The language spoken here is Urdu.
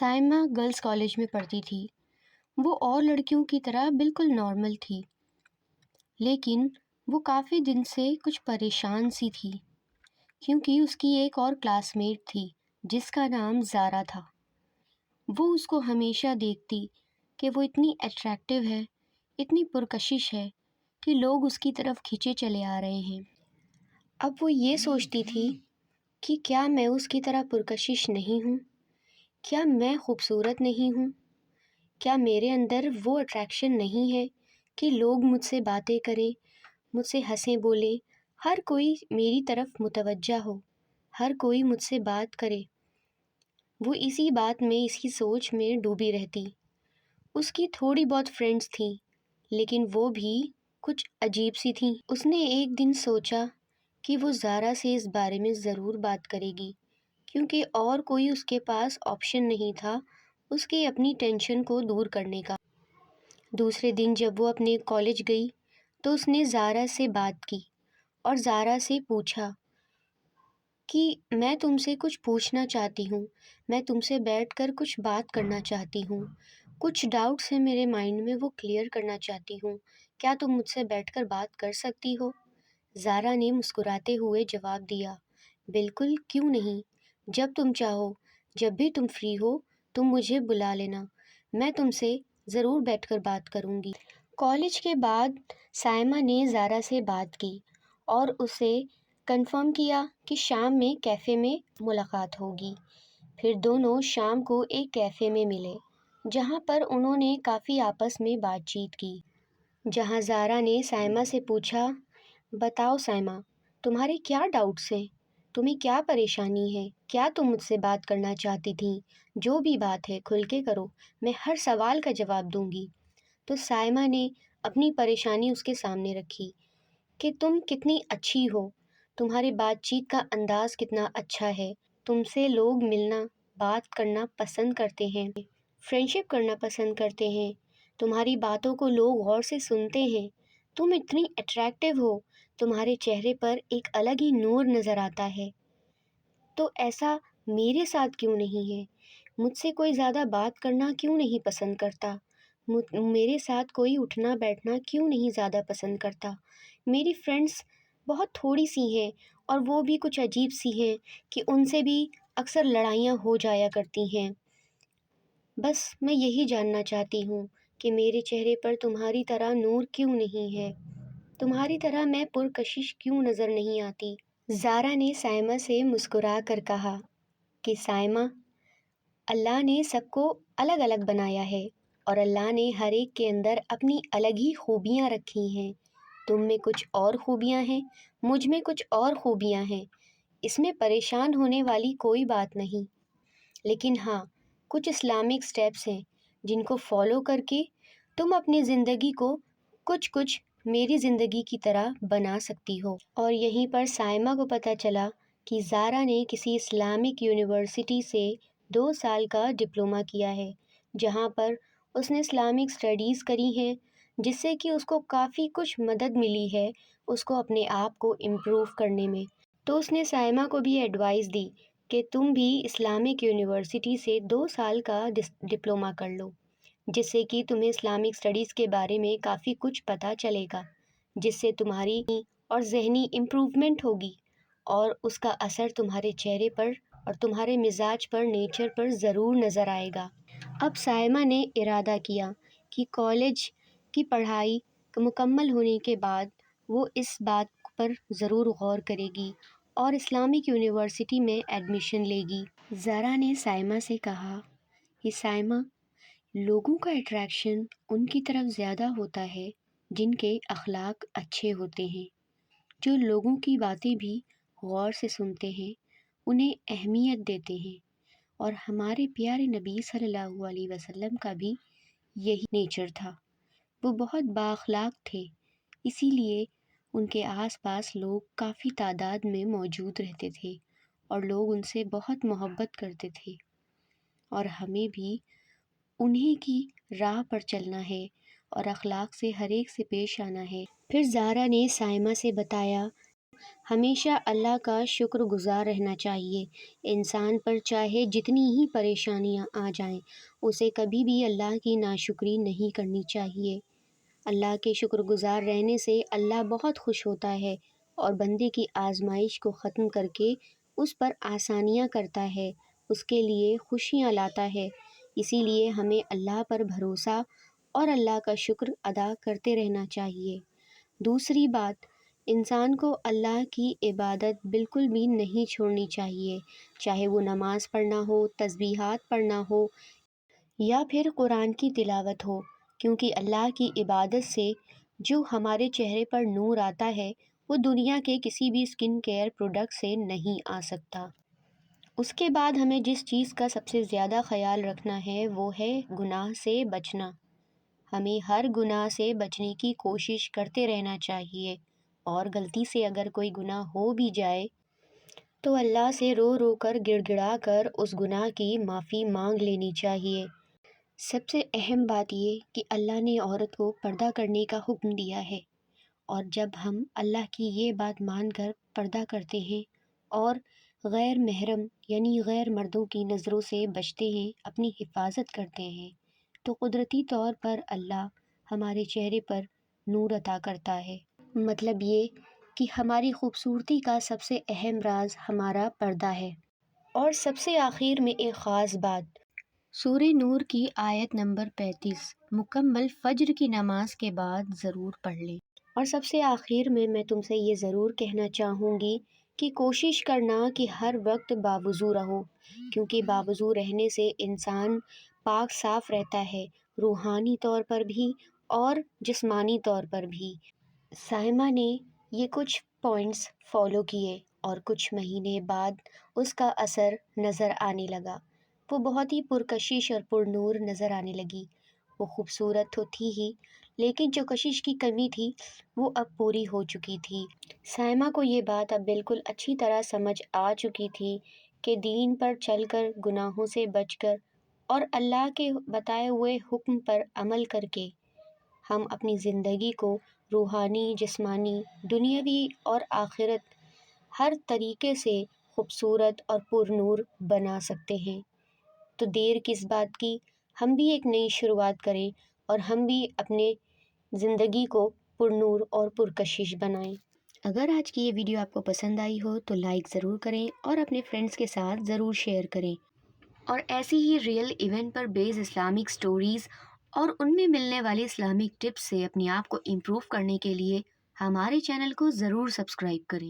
سائمہ گرلز کالج میں پڑھتی تھی۔ وہ اور لڑکیوں کی طرح بالکل نارمل تھی، لیکن وہ کافی دن سے کچھ پریشان سی تھی، کیونکہ اس کی ایک اور کلاس میٹ تھی جس کا نام زارا تھا۔ وہ اس کو ہمیشہ دیکھتی کہ وہ اتنی اٹریکٹیو ہے، اتنی پرکشش ہے کہ لوگ اس کی طرف کھینچے چلے آ رہے ہیں۔ اب وہ یہ سوچتی تھی کہ کیا میں اس کی طرح پرکشش نہیں ہوں؟ کیا میں خوبصورت نہیں ہوں؟ کیا میرے اندر وہ اٹریکشن نہیں ہے کہ لوگ مجھ سے باتیں کریں، مجھ سے ہنسیں بولیں، ہر کوئی میری طرف متوجہ ہو، ہر کوئی مجھ سے بات کرے؟ وہ اسی بات میں، اسی سوچ میں ڈوبی رہتی۔ اس کی تھوڑی بہت فرینڈس تھیں، لیکن وہ بھی کچھ عجیب سی تھیں۔ اس نے ایک دن سوچا کہ وہ زارا سے اس بارے میں ضرور بات کرے گی، کیونکہ اور کوئی اس کے پاس آپشن نہیں تھا اس کی اپنی ٹینشن کو دور کرنے کا۔ دوسرے دن جب وہ اپنے کالج گئی تو اس نے زارا سے بات کی اور زارا سے پوچھا کہ میں تم سے کچھ پوچھنا چاہتی ہوں، میں تم سے بیٹھ کر کچھ بات کرنا چاہتی ہوں، کچھ ڈاؤٹس ہیں میرے مائنڈ میں، وہ کلیئر کرنا چاہتی ہوں، کیا تم مجھ سے بیٹھ کر بات کر سکتی ہو؟ زارا نے مسکراتے ہوئے جواب دیا، بالکل، کیوں نہیں، جب تم چاہو، جب بھی تم فری ہو تم مجھے بلا لینا، میں تم سے ضرور بیٹھ کر بات کروں گی۔ کالج کے بعد سائمہ نے زارا سے بات کی اور اسے کنفرم کیا کہ شام میں کیفے میں ملاقات ہوگی۔ پھر دونوں شام کو ایک کیفے میں ملے، جہاں پر انہوں نے کافی آپس میں بات چیت کی، جہاں زارا نے سائمہ سے پوچھا، بتاؤ سائمہ، تمہارے کیا ڈاؤٹس ہیں؟ تمہیں کیا پریشانی ہے؟ کیا تم مجھ سے بات کرنا چاہتی تھی؟ جو بھی بات ہے کھل کے کرو، میں ہر سوال کا جواب دوں گی۔ تو سائمہ نے اپنی پریشانی اس کے سامنے رکھی کہ تم کتنی اچھی ہو، تمہاری بات چیت کا انداز کتنا اچھا ہے، تم سے لوگ ملنا، بات کرنا پسند کرتے ہیں، فرینڈشپ کرنا پسند کرتے ہیں، تمہاری باتوں کو لوگ غور سے سنتے ہیں، تم اتنی اٹریکٹیو ہو، تمہارے چہرے پر ایک الگ ہی نور نظر آتا ہے۔ تو ایسا میرے ساتھ کیوں نہیں ہے؟ مجھ سے کوئی زیادہ بات کرنا کیوں نہیں پسند کرتا؟ میرے ساتھ کوئی اٹھنا بیٹھنا کیوں نہیں زیادہ پسند کرتا؟ میری فرینڈس بہت تھوڑی سی ہیں اور وہ بھی کچھ عجیب سی ہیں کہ ان سے بھی اکثر لڑائیاں ہو جایا کرتی ہیں۔ بس میں یہی جاننا چاہتی ہوں کہ میرے چہرے پر تمہاری طرح نور کیوں نہیں ہے، تمہاری طرح میں پرکشش کیوں نظر نہیں آتی؟ زارا نے سائمہ سے مسکرا کر کہا کہ سائمہ، اللہ نے سب کو الگ الگ بنایا ہے اور اللہ نے ہر ایک کے اندر اپنی الگ ہی خوبیاں رکھی ہیں۔ تم میں کچھ اور خوبیاں ہیں، مجھ میں کچھ اور خوبیاں ہیں، اس میں پریشان ہونے والی کوئی بات نہیں۔ لیکن ہاں، کچھ اسلامک سٹیپس ہیں جن کو فالو کر کے تم اپنی زندگی کو کچھ میری زندگی کی طرح بنا سکتی ہو۔ اور یہیں پر سائمہ کو پتہ چلا کہ زارا نے کسی اسلامک یونیورسٹی سے 2 سال کا ڈپلومہ کیا ہے، جہاں پر اس نے اسلامک اسٹڈیز کری ہیں، جس سے کہ اس کو کافی کچھ مدد ملی ہے اس کو اپنے آپ کو امپروو کرنے میں۔ تو اس نے سائمہ کو بھی ایڈوائز دی کہ تم بھی اسلامک یونیورسٹی سے 2 سال کا ڈپلومہ کر لو، جس سے کہ تمہیں اسلامک اسٹڈیز کے بارے میں کافی کچھ پتہ چلے گا، جس سے تمہاری اور ذہنی امپروومنٹ ہوگی اور اس کا اثر تمہارے چہرے پر اور تمہارے مزاج پر، نیچر پر ضرور نظر آئے گا۔ اب سائمہ نے ارادہ کیا کہ کالج کی پڑھائی مکمل ہونے کے بعد وہ اس بات پر ضرور غور کرے گی اور اسلامک یونیورسٹی میں ایڈمیشن لے گی۔ زارا نے سائمہ سے کہا کہ سائمہ، لوگوں کا اٹریکشن ان کی طرف زیادہ ہوتا ہے جن کے اخلاق اچھے ہوتے ہیں، جو لوگوں کی باتیں بھی غور سے سنتے ہیں، انہیں اہمیت دیتے ہیں۔ اور ہمارے پیارے نبی صلی اللہ علیہ وسلم کا بھی یہی نیچر تھا، وہ بہت بااخلاق تھے، اسی لیے ان کے آس پاس لوگ کافی تعداد میں موجود رہتے تھے اور لوگ ان سے بہت محبت کرتے تھے، اور ہمیں بھی انہیں کی راہ پر چلنا ہے اور اخلاق سے ہر ایک سے پیش آنا ہے۔ پھر زارا نے سائمہ سے بتایا ہمیشہ اللہ کا شکر گزار رہنا چاہیے۔ انسان پر چاہے جتنی ہی پریشانیاں آ جائیں، اسے کبھی بھی اللہ کی ناشکری نہیں کرنی چاہیے۔ اللہ کے شکر گزار رہنے سے اللہ بہت خوش ہوتا ہے اور بندے کی آزمائش کو ختم کر کے اس پر آسانیاں کرتا ہے، اس کے لیے خوشیاں لاتا ہے۔ اسی لیے ہمیں اللہ پر بھروسہ اور اللہ کا شکر ادا کرتے رہنا چاہیے۔ دوسری بات، انسان کو اللہ کی عبادت بالکل بھی نہیں چھوڑنی چاہیے، چاہے وہ نماز پڑھنا ہو، تسبیحات پڑھنا ہو یا پھر قرآن کی تلاوت ہو، کیونکہ اللہ کی عبادت سے جو ہمارے چہرے پر نور آتا ہے وہ دنیا کے کسی بھی اسکن کیئر پروڈکٹ سے نہیں آ سکتا۔ اس کے بعد ہمیں جس چیز کا سب سے زیادہ خیال رکھنا ہے وہ ہے گناہ سے بچنا۔ ہمیں ہر گناہ سے بچنے کی کوشش کرتے رہنا چاہیے، اور غلطی سے اگر کوئی گناہ ہو بھی جائے تو اللہ سے رو رو کر گڑ گڑا کر اس گناہ کی معافی مانگ لینی چاہیے۔ سب سے اہم بات یہ کہ اللہ نے عورت کو پردہ کرنے کا حکم دیا ہے، اور جب ہم اللہ کی یہ بات مان کر پردہ کرتے ہیں اور غیر محرم یعنی غیر مردوں کی نظروں سے بچتے ہیں، اپنی حفاظت کرتے ہیں، تو قدرتی طور پر اللہ ہمارے چہرے پر نور عطا کرتا ہے۔ مطلب یہ کہ ہماری خوبصورتی کا سب سے اہم راز ہمارا پردہ ہے۔ اور سب سے آخر میں ایک خاص بات، سورہ نور کی آیت نمبر 35 مکمل فجر کی نماز کے بعد ضرور پڑھ لیں۔ اور سب سے آخر میں تم سے یہ ضرور کہنا چاہوں گی کہ کوشش کرنا کہ ہر وقت باوضو رہو، کیونکہ باوضو رہنے سے انسان پاک صاف رہتا ہے، روحانی طور پر بھی اور جسمانی طور پر بھی۔ سائمہ نے یہ کچھ پوائنٹس فالو کیے اور کچھ مہینے بعد اس کا اثر نظر آنے لگا۔ وہ بہت ہی پرکشش اور پر نور نظر آنے لگی۔ وہ خوبصورت تو تھی ہی، لیکن جو کشش کی کمی تھی وہ اب پوری ہو چکی تھی۔ سائمہ کو یہ بات اب بالکل اچھی طرح سمجھ آ چکی تھی کہ دین پر چل کر، گناہوں سے بچ کر اور اللہ کے بتائے ہوئے حکم پر عمل کر کے ہم اپنی زندگی کو روحانی، جسمانی، دنیاوی اور آخرت ہر طریقے سے خوبصورت اور پر نور بنا سکتے ہیں۔ تو دیر کس بات کی، ہم بھی ایک نئی شروعات کریں اور ہم بھی اپنے زندگی کو پر نور اور پرکشش بنائیں۔ اگر آج کی یہ ویڈیو آپ کو پسند آئی ہو تو لائک ضرور کریں اور اپنے فرینڈس کے ساتھ ضرور شیئر کریں، اور ایسی ہی ریئل ایونٹ پر بیس اسلامک سٹوریز اور ان میں ملنے والی اسلامک ٹپس سے اپنے آپ کو امپروو کرنے کے لیے ہمارے چینل کو ضرور سبسکرائب کریں۔